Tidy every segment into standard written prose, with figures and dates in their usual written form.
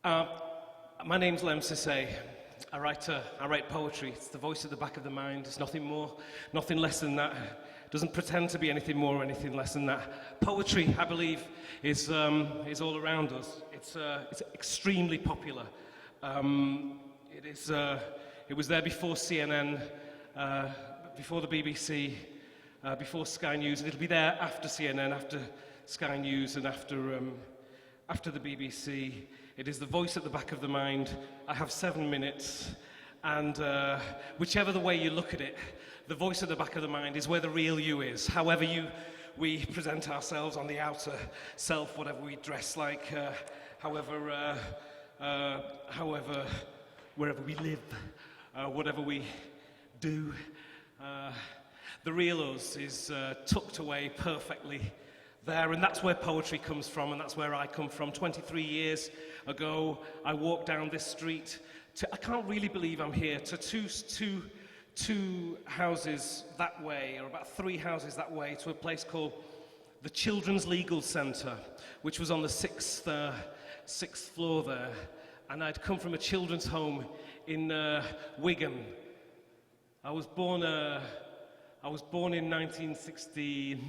Uh, my name's Lem Sisse. I write poetry. It's the voice at the back of the mind. It's nothing more, nothing less than that. It doesn't pretend to be anything more or anything less than that. Poetry, I believe, is all around us. It's extremely popular. It was there before CNN, before the BBC, before Sky News, and it'll be there after CNN, after Sky News, and after the BBC. It is the voice at the back of the mind. I have 7 minutes, and whichever the way you look at it, the voice at the back of the mind is where the real you is. However we present ourselves on the outer self, whatever we dress like, however, wherever we live, whatever we do, the real us is tucked away perfectly there, and that's where poetry comes from, and that's where I come from. 23 years ago, I walked down this street I can't really believe I'm here, to two houses that way, or about 3 houses that way, to a place called the Children's Legal Centre, which was on the sixth floor there, and I'd come from a children's home in Wigan. I was born in 1960.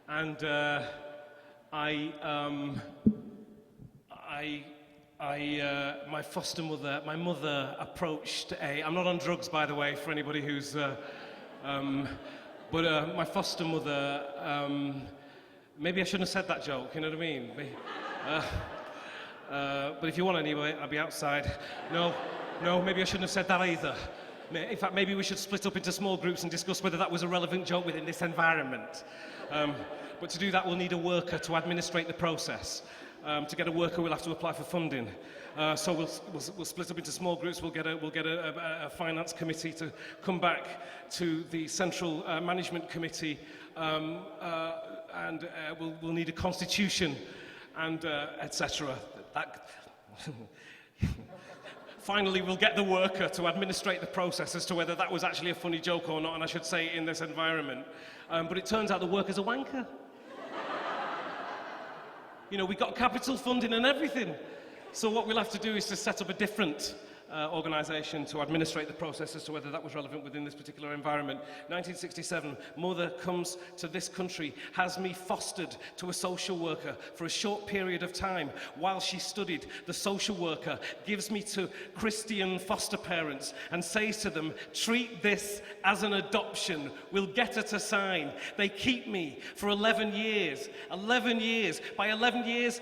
And my foster mother, my mother approached I'm not on drugs, by the way, for anybody who's, but my foster mother, maybe I shouldn't have said that joke, you know what I mean? But if you want anyway, I'll be outside. No, maybe I shouldn't have said that either. In fact, maybe we should split up into small groups and discuss whether that was a relevant joke within this environment. But to do that, we'll need a worker to administrate the process. To get a worker, we'll have to apply for funding. So we'll split up into small groups. We'll get a finance committee to come back to the central management committee, and we'll need a constitution, and etc. Finally, we'll get the worker to administrate the process as to whether that was actually a funny joke or not, and I should say in this environment. But it turns out the worker's a wanker. You know, we got capital funding and everything. So what we'll have to do is to set up a different organisation to administrate the process as to whether that was relevant within this particular environment. 1967, mother comes to this country, has me fostered to a social worker for a short period of time while she studied. The social worker gives me to Christian foster parents and says to them, treat this as an adoption. We'll get her to sign. They keep me for 11 years. 11 years. By 11 years,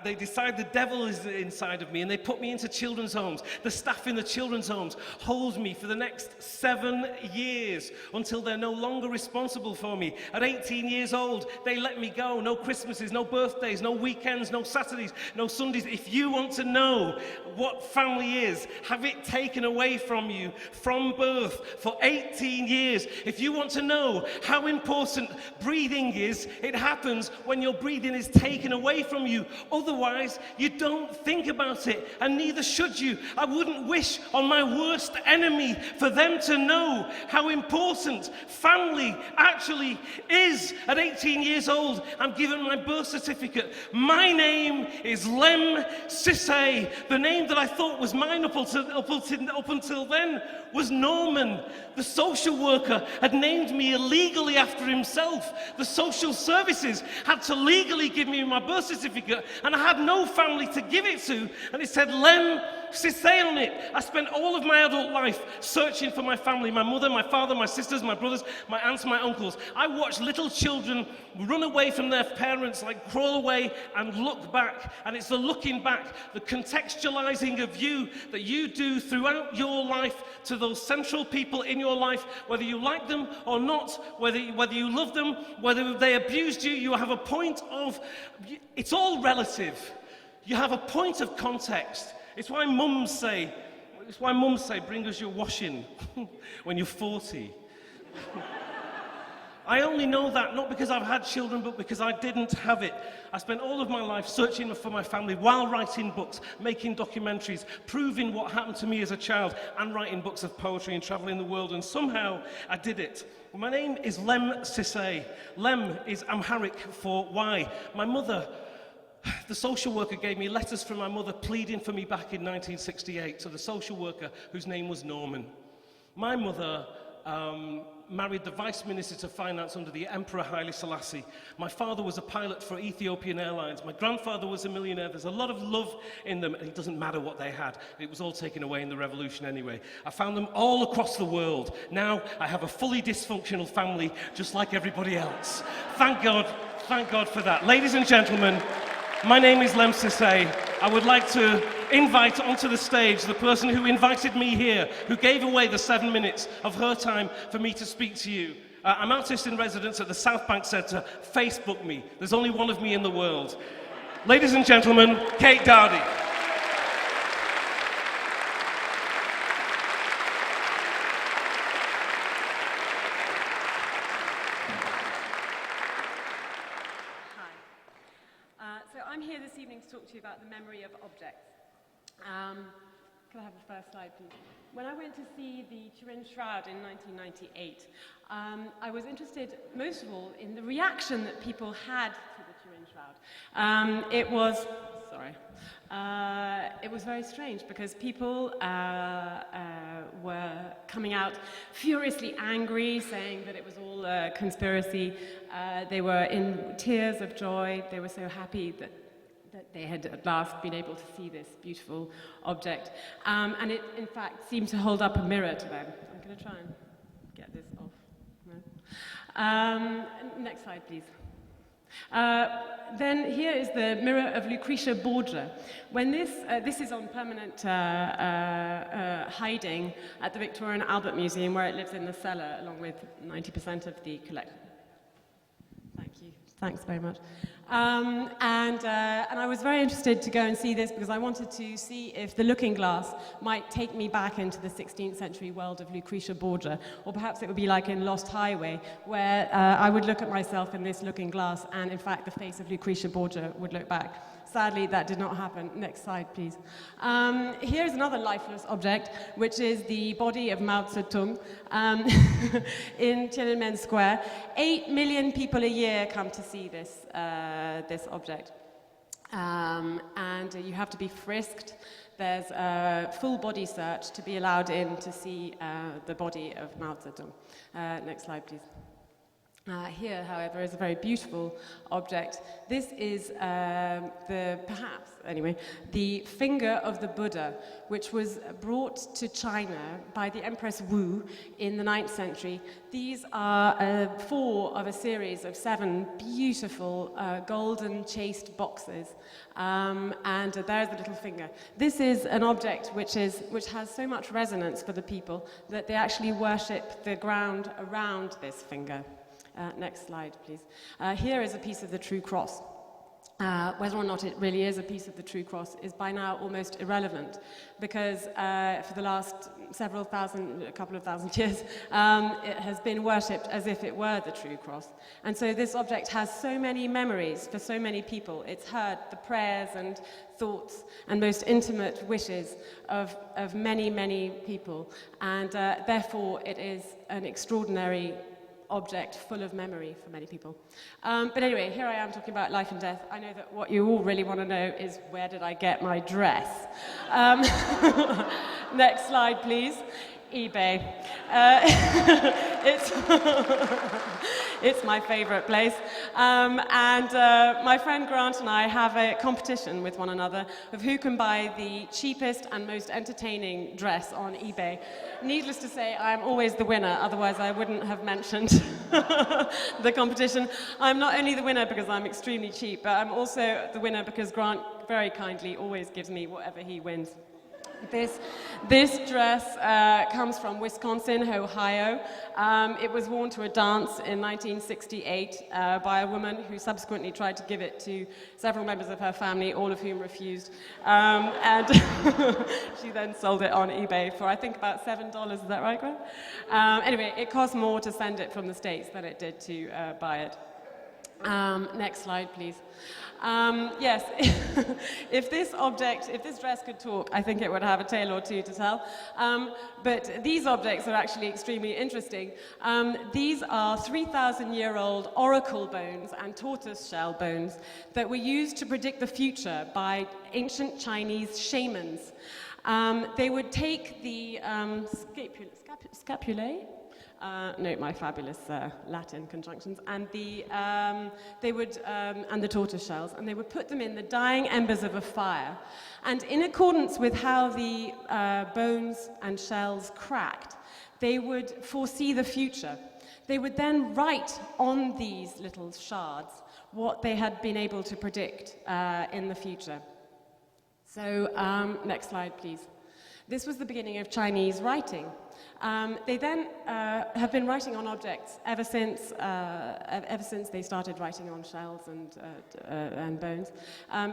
they decide the devil is inside of me, and they put me into children's homes. The staff in the children's homes hold me for the next 7 years until they're no longer responsible for me. At 18 years old, they let me go. No Christmases, no birthdays, no weekends, no Saturdays, no Sundays. If you want to know what family is, have it taken away from you from birth for 18 years. If you want to know how important breathing is, it happens when your breathing is taken away from you. Otherwise, you don't think about it, and neither should you. I wouldn't wish on my worst enemy for them to know how important family actually is. At 18 years old, I'm given my birth certificate. My name is Lem Sisse. The name that I thought was mine up until then was Norman. The social worker had named me illegally after himself. The social services had to legally give me my birth certificate, and I had no family to give it to, and it said Lem Sisse on it. I spent all of my adult life searching for my family, my mother, my father, my sisters, my brothers, my aunts, my uncles. I watched little children run away from their parents, like crawl away and look back. And it's the looking back, the contextualizing of you that you do throughout your life to those central people in your life, whether you like them or not, whether you love them, whether they abused you. You have a point of, it's all relative. You have a point of context. It's why mums say, bring us your washing when you're 40. I only know that not because I've had children, but because I didn't have it. I spent all of my life searching for my family while writing books, making documentaries, proving what happened to me as a child, and writing books of poetry and traveling the world, and somehow I did it. My name is Lem Sisse. Lem is Amharic for why. My mother The social worker gave me letters from my mother pleading for me back in 1968 to the social worker whose name was Norman. My mother married the Vice Minister to Finance under the Emperor Haile Selassie. My father was a pilot for Ethiopian Airlines. My grandfather was a millionaire. There's a lot of love in them, and it doesn't matter what they had. It was all taken away in the revolution anyway. I found them all across the world. Now I have a fully dysfunctional family, just like everybody else. Thank God for that. Ladies and gentlemen, my name is Lem Sisay. I would like to invite onto the stage the person who invited me here, who gave away the 7 minutes of her time for me to speak to you. I'm artist in residence at the South Bank Centre. Facebook me. There's only one of me in the world. Ladies and gentlemen, Kate Daudy. I'm here this evening to talk to you about the memory of objects. Can I have the first slide, please? When I went to see the Turin Shroud in 1998, I was interested, most of all, in the reaction that people had to the Turin Shroud. It was very strange because people were coming out furiously angry, saying that it was all a conspiracy. They were in tears of joy. They were so happy that they had at last been able to see this beautiful object. And it, in fact, seemed to hold up a mirror to them. I'm going to try and get this off. No. Next slide, please. Then here is the mirror of Lucretia Borgia. When this is on permanent hiding at the Victoria and Albert Museum, where it lives in the cellar, along with 90% of the collection. Thank you. Thanks very much. And I was very interested to go and see this because I wanted to see if the looking glass might take me back into the 16th century world of Lucretia Borgia, or perhaps it would be like in Lost Highway, where I would look at myself in this looking glass and in fact the face of Lucretia Borgia would look back. Sadly, that did not happen. Next slide, please. Here's another lifeless object, which is the body of Mao Zedong in Tiananmen Square. 8 million people a year come to see this object. And you have to be frisked. There's a full body search to be allowed in to see the body of Mao Zedong. Next slide, please. Here, however, is a very beautiful object. This is the finger of the Buddha, which was brought to China by the Empress Wu in the 9th century. These are 4 of a series of 7 beautiful golden chased boxes. And there's the little finger. This is an object which has so much resonance for the people that they actually worship the ground around this finger. Next slide, please. Here is a piece of the True Cross. Whether or not it really is a piece of the True Cross is by now almost irrelevant, because for the last a couple of thousand years, it has been worshipped as if it were the True Cross. And so this object has so many memories for so many people. It's heard the prayers and thoughts and most intimate wishes of many, many people. And therefore, it is an extraordinary object full of memory for many people. But anyway, here I am talking about life and death. I know that what you all really want to know is, where did I get my dress? Next slide, please. eBay. It's my favorite place. And my friend Grant and I have a competition with one another of who can buy the cheapest and most entertaining dress on eBay. Needless to say, I'm always the winner, otherwise I wouldn't have mentioned the competition. I'm not only the winner because I'm extremely cheap, but I'm also the winner because Grant very kindly always gives me whatever he wins. This dress comes from Wisconsin, Ohio. It was worn to a dance in 1968 by a woman who subsequently tried to give it to several members of her family, all of whom refused. And she then sold it on eBay for, I think, about $7. Is that right, Grant? Anyway, it cost more to send it from the States than it did to buy it. Next slide, please. Yes, if this dress could talk, I think it would have a tale or two to tell. But these objects are actually extremely interesting. These are 3,000-year-old oracle bones and tortoise shell bones that were used to predict the future by ancient Chinese shamans. They would take the scapulae, note my fabulous Latin conjunctions, and the tortoise shells, and they would put them in the dying embers of a fire. And in accordance with how the bones and shells cracked, they would foresee the future. They would then write on these little shards what they had been able to predict in the future. So, next slide, please. This was the beginning of Chinese writing. They then have been writing on objects ever since they started writing on shells and bones.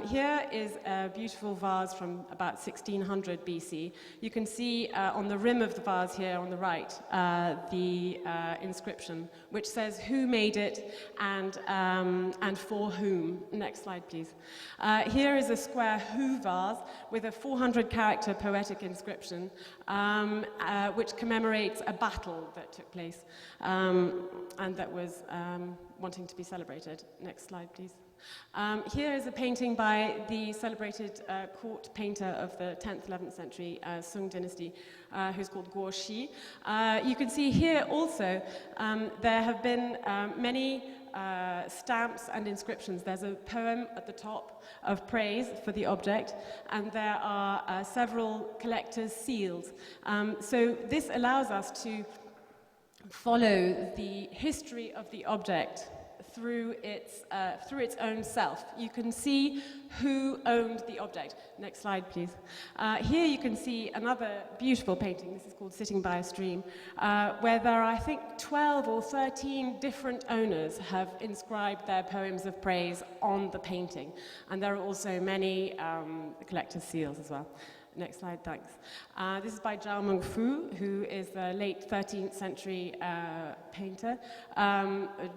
Here is a beautiful vase from about 1600 BC. You can see on the rim of the vase here on the right the inscription, which says who made it and for whom. Next slide, please. Here is a square Hu vase with a 400-character poetic inscription, which commemorates a battle that took place and that was wanting to be celebrated. Next slide, please. Here is a painting by the celebrated court painter of the 10th, 11th century Sung dynasty, who's called Guo Xi. You can see here also there have been many stamps and inscriptions. There's a poem at the top of praise for the object, and there are several collector's seals. So this allows us to follow the history of the object through its own self. You can see who owned the object. Next slide, please. Here you can see another beautiful painting. This is called Sitting by a Stream, where there are, I think, 12 or 13 different owners have inscribed their poems of praise on the painting. And there are also many collector's seals as well. Next slide, thanks. This is by Qianlong, who is a late 13th century painter,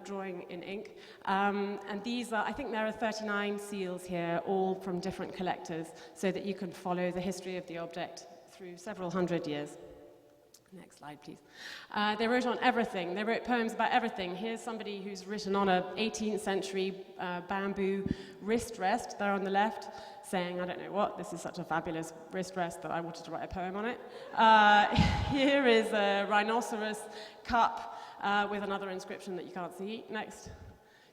drawing in ink. And these are, I think there are 39 seals here, all from different collectors, so that you can follow the history of the object through several hundred years. Next slide, please. They wrote on everything. They wrote poems about everything. Here's somebody who's written on a 18th century bamboo wrist rest, there on the left, saying, I don't know what, this is such a fabulous wrist rest that I wanted to write a poem on it. Here is a rhinoceros cup with another inscription that you can't see. Next,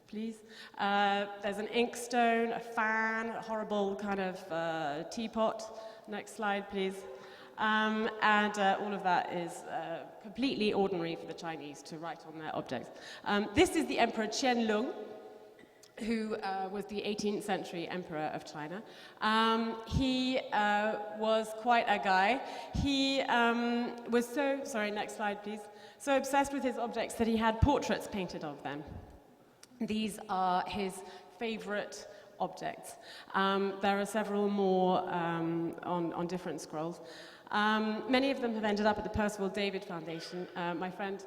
please. There's an inkstone, a fan, a horrible kind of teapot. Next slide, please. And all of that is completely ordinary for the Chinese to write on their objects. This is the Emperor Qianlong, who was the 18th century emperor of China. He was quite a guy. He was next slide, please, so obsessed with his objects that he had portraits painted of them. These are his favorite objects. There are several more on different scrolls. Many of them have ended up at the Percival David Foundation. My friend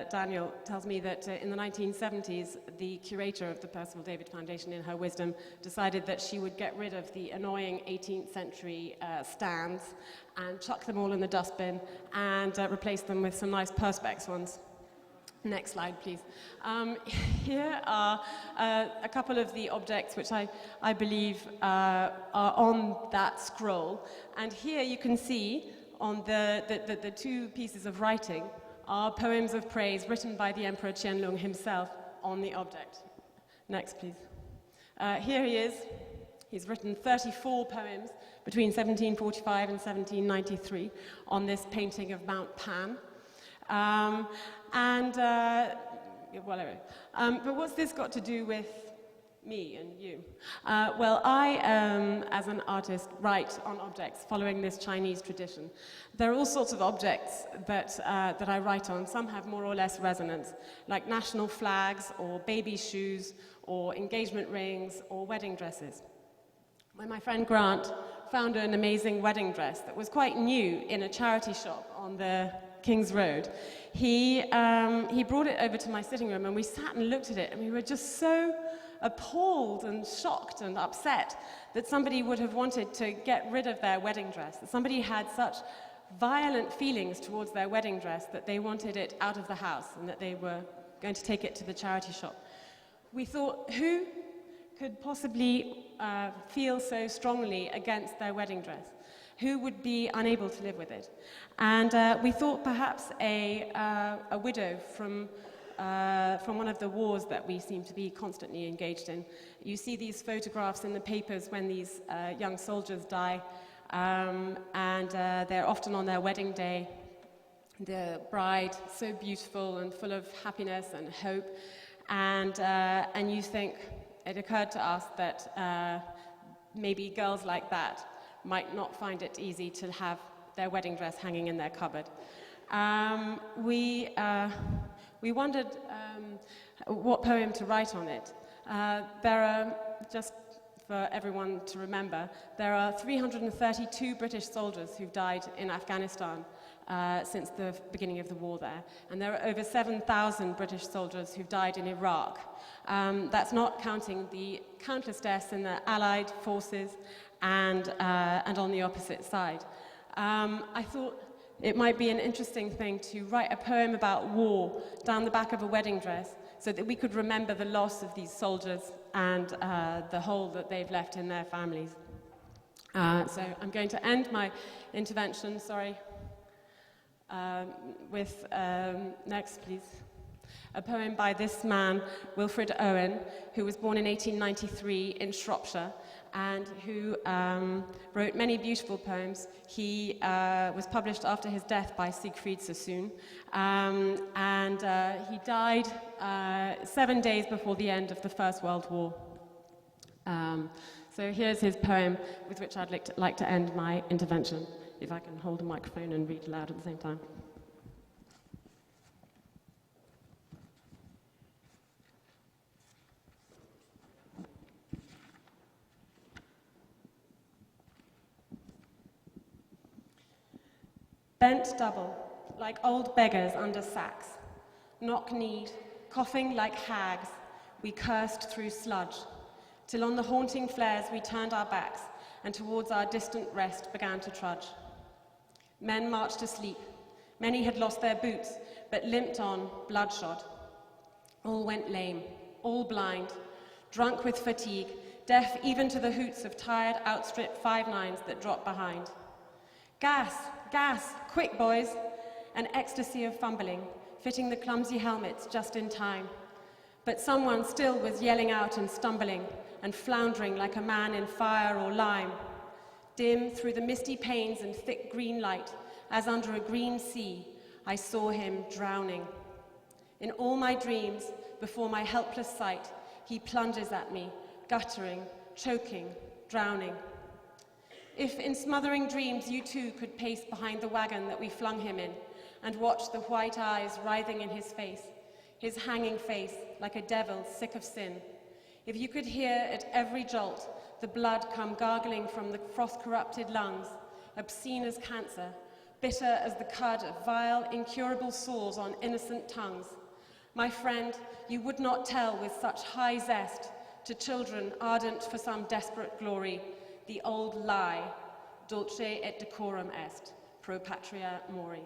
Daniel tells me that in the 1970s, the curator of the Percival David Foundation, in her wisdom, decided that she would get rid of the annoying 18th century stands and chuck them all in the dustbin and replace them with some nice perspex ones. Next slide, please. Here are a couple of the objects which I believe are on that scroll. And here you can see on the two pieces of writing are poems of praise written by the Emperor Qianlong himself on the object. Next, please. Here he is. He's written 34 poems between 1745 and 1793 on this painting of Mount Pan. But what's this got to do with me and you? Well, I, as an artist, write on objects following this Chinese tradition. There are all sorts of objects that I write on. Some have more or less resonance, like national flags, or baby shoes, or engagement rings, or wedding dresses. When my friend Grant found an amazing wedding dress that was quite new in a charity shop on the King's Road, he brought it over to my sitting room, and we sat and looked at it, and we were just so appalled and shocked and upset that somebody would have wanted to get rid of their wedding dress, that somebody had such violent feelings towards their wedding dress that they wanted it out of the house and that they were going to take it to the charity shop. We thought, who could possibly feel so strongly against their wedding dress? Who would be unable to live with it? And we thought perhaps a widow from one of the wars that we seem to be constantly engaged in. You see these photographs in the papers when these young soldiers die, and they're often on their wedding day. The bride, so beautiful and full of happiness and hope, and you think, it occurred to us that maybe girls like that might not find it easy to have their wedding dress hanging in their cupboard. We wondered what poem to write on it. There are, just for everyone to remember, there are 332 British soldiers who've died in Afghanistan since the beginning of the war there. And there are over 7,000 British soldiers who've died in Iraq. That's not counting the countless deaths in the Allied forces and on the opposite side. I thought it might be an interesting thing to write a poem about war down the back of a wedding dress so that we could remember the loss of these soldiers and the hole that they've left in their families. So I'm going to end my intervention, with, next please, a poem by this man, Wilfred Owen, who was born in 1893 in Shropshire, and who wrote many beautiful poems. He was published after his death by Siegfried Sassoon, and he died 7 days before the end of the First World War. So here's his poem with which I'd like to end my intervention, if I can hold a microphone and read aloud at the same time. Bent double, like old beggars under sacks, knock-kneed, coughing like hags, we cursed through sludge, till on the haunting flares we turned our backs, and towards our distant rest began to trudge. Men marched asleep. Many had lost their boots, but limped on, bloodshot. All went lame, all blind, drunk with fatigue, deaf even to the hoots of tired, outstripped 5-9s that dropped behind. Gas! Gas! Quick, boys! An ecstasy of fumbling, fitting the clumsy helmets just in time. But someone still was yelling out and stumbling, and floundering like a man in fire or lime. Dim through the misty panes and thick green light, as under a green sea, I saw him drowning. In all my dreams, before my helpless sight, he plunges at me, guttering, choking, drowning. If in smothering dreams you too could pace behind the wagon that we flung him in, and watch the white eyes writhing in his face, his hanging face like a devil sick of sin, if you could hear at every jolt the blood come gargling from the frost-corrupted lungs, obscene as cancer, bitter as the cud of vile, incurable sores on innocent tongues, my friend, you would not tell with such high zest to children ardent for some desperate glory, the old lie, Dulce et Decorum Est, pro patria mori.